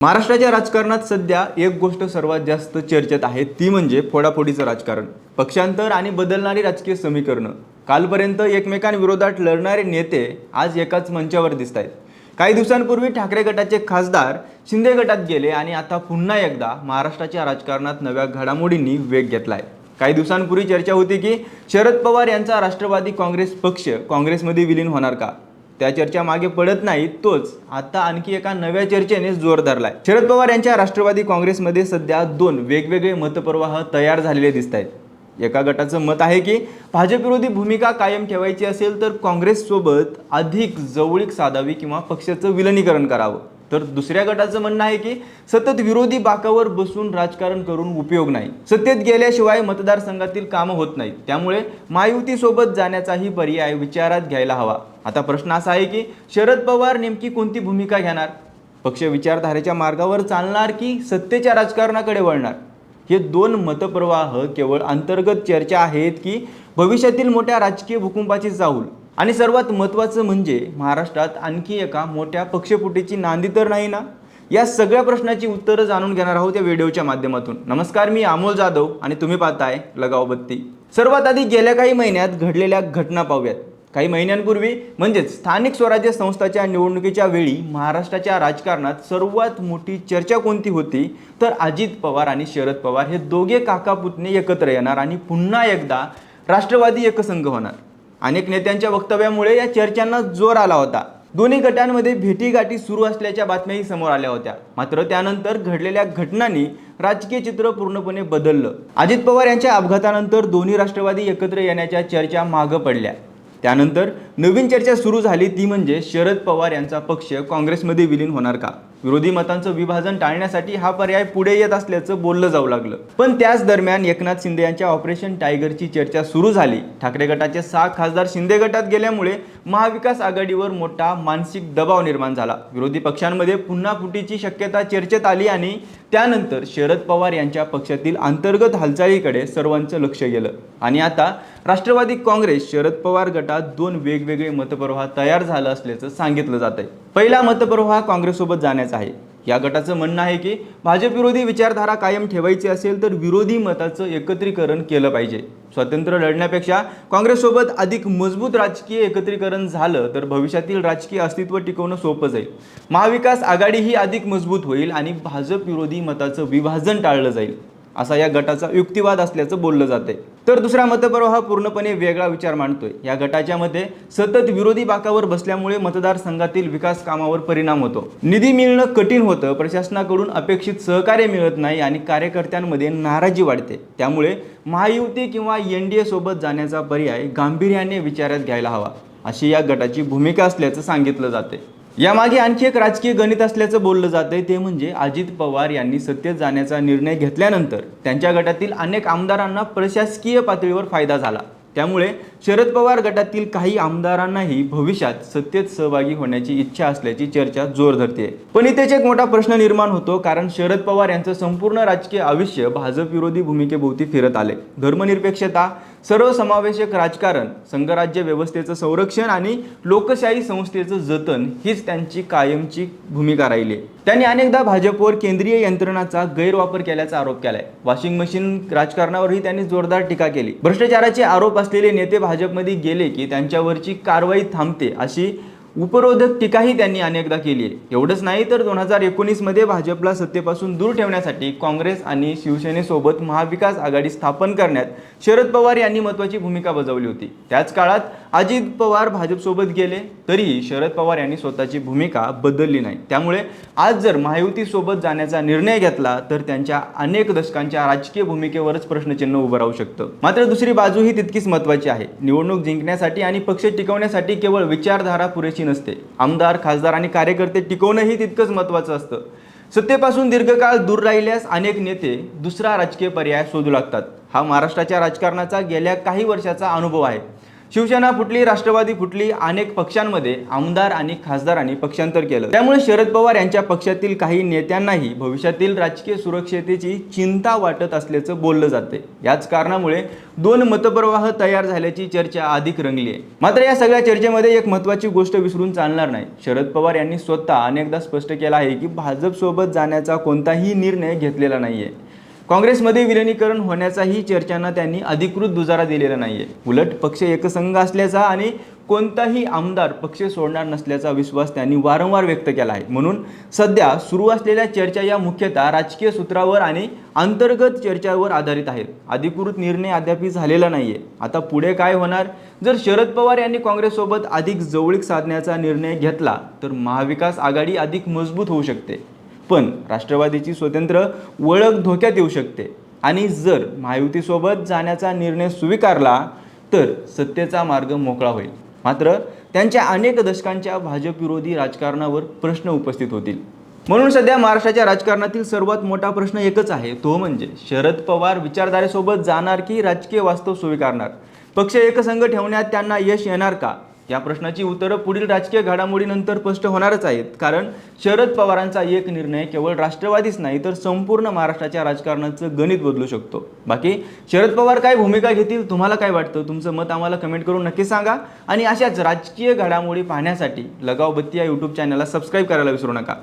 महाराष्ट्राच्या राजकारणात सध्या एक गोष्ट सर्वात जास्त चर्चेत आहे, ती म्हणजे फोडाफोडीचं राजकारण. पक्षांतर आणि बदलणारी राजकीय समीकरणं. कालपर्यंत एकमेकांविरोधात लढणारे नेते आज एकाच मंचावर दिसत आहेत. काही दिवसांपूर्वी ठाकरे गटाचे खासदार शिंदे गटात गेले आणि आता पुन्हा एकदा महाराष्ट्राच्या राजकारणात नव्या घडामोडींनी वेग घेतलाय. काही दिवसांपूर्वी चर्चा होती की शरद पवार यांचा राष्ट्रवादी काँग्रेस पक्ष काँग्रेसमध्ये विलीन होणार का. त्या चर्चा मागे पडत नाही, तोच आता आणखी एका नव्या चर्चेने जोर धरलाय. शरद पवार यांच्या राष्ट्रवादी काँग्रेसमध्ये सध्या दोन वेगवेगळे मतप्रवाह तयार झालेले दिसत आहेत. एका गटाचं मत आहे की भाजप विरोधी भूमिका कायम ठेवायची असेल तर काँग्रेस सोबत अधिक जवळीक साधावी किंवा पक्षाचं विलिनीकरण करावं. तर दुसऱ्या गटाचं म्हणणं आहे की सतत विरोधी बाकावर बसून राजकारण करून उपयोग नाही. सत्तेत गेल्याशिवाय मतदारसंघातील कामं होत नाहीत. त्यामुळे महायुतीसोबत जाण्याचाही पर्याय विचारात घ्यायला हवा. आता प्रश्न असा आहे की शरद पवार नेमकी कोणती भूमिका घेणार? पक्ष विचारधारेच्या मार्गावर चालणार की सत्तेच्या राजकारणाकडे वळणार? हे दोन मतप्रवाह केवळ अंतर्गत चर्चा आहेत की भविष्यातील मोठ्या राजकीय भूकंपाची चाहूल? आणि सर्वात महत्त्वाचं म्हणजे महाराष्ट्रात आणखी एका मोठ्या पक्षफुटीची नांदी तर नाही ना? या सगळ्या प्रश्नाची उत्तरं जाणून घेणार आहोत या व्हिडिओच्या माध्यमातून. नमस्कार, मी अमोल जाधव आणि तुम्ही पाहताय लगाव बत्ती. सर्वात आधी गेल्या काही महिन्यात घडलेल्या घटना पाहूयात. काही महिन्यांपूर्वी म्हणजेच स्थानिक स्वराज्य संस्थांच्या निवडणुकीच्या वेळी महाराष्ट्राच्या राजकारणात सर्वात मोठी चर्चा कोणती होती तर अजित पवार आणि शरद पवार हे दोघे काका पुतणे एकत्र येणार आणि पुन्हा एकदा राष्ट्रवादी एकसंघ होणार. अनेक नेत्यांच्या वक्तव्यामुळे या चर्चांना जोर आला होता. दोन्ही गटांमध्ये भेटीगाठी सुरू असल्याच्या बातम्याही समोर आल्या होत्या. मात्र त्यानंतर घडलेल्या घटनांनी राजकीय चित्र पूर्णपणे बदललं. अजित पवार यांच्या अपघातानंतर दोन्ही राष्ट्रवादी एकत्र येण्याच्या चर्चा मागं पडल्या. त्यानंतर नवीन चर्चा सुरू झाली, ती म्हणजे शरद पवार यांचा पक्ष काँग्रेसमध्ये विलीन होणार का? विरोधी मतांचं विभाजन टाळण्यासाठी हा पर्याय पुढे येत असल्याचं बोललं जाऊ लागलं. पण त्याच दरम्यान एकनाथ शिंदे यांच्या ऑपरेशन टायगरची चर्चा सुरू झाली. ठाकरे गटाचे 6 खासदार शिंदे गटात गेल्यामुळे महाविकास आघाडीवर मोठा मानसिक दबाव निर्माण झाला. विरोधी पक्षांमध्ये पुन्हा फुटीची शक्यता चर्चेत आली आणि त्यानंतर शरद पवार यांच्या पक्षातील अंतर्गत हालचालीकडे सर्वांचं लक्ष गेलं. आणि आता राष्ट्रवादी काँग्रेस शरद पवार गटात दोन वेगवेगळे मतप्रवाह तयार झालं असल्याचं सांगितलं जात आहे. पहिला मतप्रवाह काँग्रेससोबत जाण्याचा आहे. या गटाचं म्हणणं आहे की भाजप विरोधी विचारधारा कायम ठेवायची असेल तर विरोधी मताचं एकत्रीकरण केलं पाहिजे. स्वतंत्र लढण्यापेक्षा काँग्रेससोबत अधिक मजबूत राजकीय एकत्रीकरण झालं तर भविष्यातील राजकीय अस्तित्व टिकवणं सोपं जाईल. महाविकास आघाडी ही अधिक मजबूत होईल आणि भाजप विरोधी मताचं विभाजन टाळलं जाईल, असा या गटाचा युक्तिवाद असल्याचं बोललं जाते. तर दुसरा मतप्रवाह पूर्णपणे वेगळा विचार मांडतोय. या गटाच्या मते सतत विरोधी बाकावर बसल्यामुळे मतदारसंघातील विकास कामावर परिणाम होतो. निधी मिळणं कठीण होतं, प्रशासनाकडून अपेक्षित सहकार्य मिळत नाही आणि कार्यकर्त्यांमध्ये नाराजी वाढते. त्यामुळे महायुती किंवा NDA सोबत जाण्याचा पर्याय गांभीर्याने विचारात घ्यायला हवा, अशी या गटाची भूमिका असल्याचं सांगितलं जाते. यामागे आणखी एक राजकीय गणित असल्याचं बोललं जातंय, ते म्हणजे अजित पवार यांनी सत्तेत जाण्याचा निर्णय घेतल्यानंतर त्यांच्या गटातील अनेक आमदारांना प्रशासकीय पातळीवर फायदा झाला. त्यामुळे शरद पवार गटातील काही आमदारांनाही भविष्यात सत्तेत सहभागी होण्याची इच्छा असल्याची चर्चा जोर धरते. पण इथेच एक मोठा प्रश्न निर्माण होतो, कारण शरद पवार यांचं संपूर्ण राजकीय आयुष्य भाजप विरोधी भूमिकेभोवती फिरत आले. धर्मनिरपेक्षता, सर्वसमावेशक राजकारण, संघराज्य व्यवस्थेचं संरक्षण आणि लोकशाही संस्थेचं जतन हीच त्यांची कायमची भूमिका राहिली. त्यांनी अनेकदा भाजपवर केंद्रीय यंत्रणाचा गैरवापर केल्याचा आरोप केलाय. वॉशिंग मशीन राजकारणावरही त्यांनी जोरदार टीका केली. भ्रष्टाचाराचे आरोप असलेले नेते भाजपमध्ये गेले की त्यांच्यावरची कारवाई थांबते, अशी उपरोधक टीकाही त्यांनी अनेकदा केली आहे. एवढंच नाही तर 2019 मध्ये भाजपला सत्तेपासून दूर ठेवण्यासाठी काँग्रेस आणि शिवसेनेसोबत महाविकास आघाडी स्थापन करण्यात शरद पवार यांनी महत्त्वाची भूमिका बजावली होती. त्याच काळात अजित पवार भाजपसोबत गेले तरीही शरद पवार यांनी स्वतःची भूमिका बदलली नाही. त्यामुळे आज जर महायुतीसोबत जाण्याचा निर्णय घेतला तर त्यांच्या अनेक दशकांच्या राजकीय भूमिकेवरच प्रश्नचिन्ह उभं राहू शकतं. मात्र दुसरी बाजू ही तितकीच महत्त्वाची आहे. निवडणूक जिंकण्यासाठी आणि पक्ष टिकवण्यासाठी केवळ विचारधारा पुरेशी नसते. आमदार, खासदार आणि कार्यकर्ते टिकवणंही तितकंच महत्त्वाचं असतं. सत्तेपासून दीर्घकाळ दूर राहिल्यास अनेक नेते दुसरा राजकीय पर्याय शोधू लागतात. हा महाराष्ट्राच्या राजकारणाचा गेल्या काही वर्षाचा अनुभव आहे. शिवसेना फुटली, राष्ट्रवादी फुटली, अनेक पक्षांमध्ये आमदार आणि खासदारांनी पक्षांतर केलं. त्यामुळे शरद पवार यांच्या पक्षातील काही नेत्यांनाही भविष्यातील राजकीय सुरक्षिततेची चिंता वाटत असल्याचं बोललं जाते. याच कारणामुळे दोन मतप्रवाह तयार झाल्याची चर्चा अधिक रंगली आहे. मात्र या सगळ्या चर्चेमध्ये एक महत्त्वाची गोष्ट विसरून चालणार नाही. शरद पवार यांनी स्वतः अनेकदा स्पष्ट केलं आहे की भाजपसोबत जाण्याचा कोणताही निर्णय घेतलेला नाहीये. काँग्रेसमध्ये विलिनीकरण होण्याचाही चर्चांना त्यांनी अधिकृत दुजारा दिलेला नाहीये. उलट पक्ष एकसंघ असल्याचा आणि कोणताही आमदार पक्ष सोडणार नसल्याचा विश्वास त्यांनी वारंवार व्यक्त केला आहे. म्हणून सध्या सुरू असलेल्या चर्चा या मुख्यतः राजकीय सूत्रावर आणि अंतर्गत चर्चावर आधारित आहेत. अधिकृत निर्णय अद्याप झालेला नाहीये. आता पुढे काय होणार? जर शरद पवार यांनी काँग्रेससोबत अधिक जवळीक साधण्याचा निर्णय घेतला तर महाविकास आघाडी अधिक मजबूत होऊ शकते. पण राष्ट्रवादीची स्वतंत्र ओळख धोक्यात येऊ शकते. आणि जर महायुतीसोबत जाण्याचा निर्णय स्वीकारला तर सत्तेचा मार्ग मोकळा होईल. मात्र त्यांच्या अनेक दशकांच्या भाजप विरोधी राजकारणावर प्रश्न उपस्थित होतील. म्हणून सध्या महाराष्ट्राच्या राजकारणातील सर्वात मोठा प्रश्न एकच आहे, तो म्हणजे शरद पवार विचारधारेसोबत जाणार की राजकीय वास्तव स्वीकारणार? पक्ष एकसंघ ठेवण्यात त्यांना यश येणार का? या प्रश्नाची उत्तरं पुढील राजकीय घडामोडीनंतर स्पष्ट होणारच आहेत. कारण शरद पवारांचा एक निर्णय केवळ राष्ट्रवादीच नाही तर संपूर्ण महाराष्ट्राच्या राजकारणाचं गणित बदलू शकतो. बाकी शरद पवार काय भूमिका घेतील, तुम्हाला काय वाटतं? तुमचं मत आम्हाला कमेंट करून नक्की सांगा. आणि अशाच राजकीय घडामोडी पाहण्यासाठी लगाव बत्ती या यूट्यूब चॅनलला सबस्क्राईब करायला विसरू नका.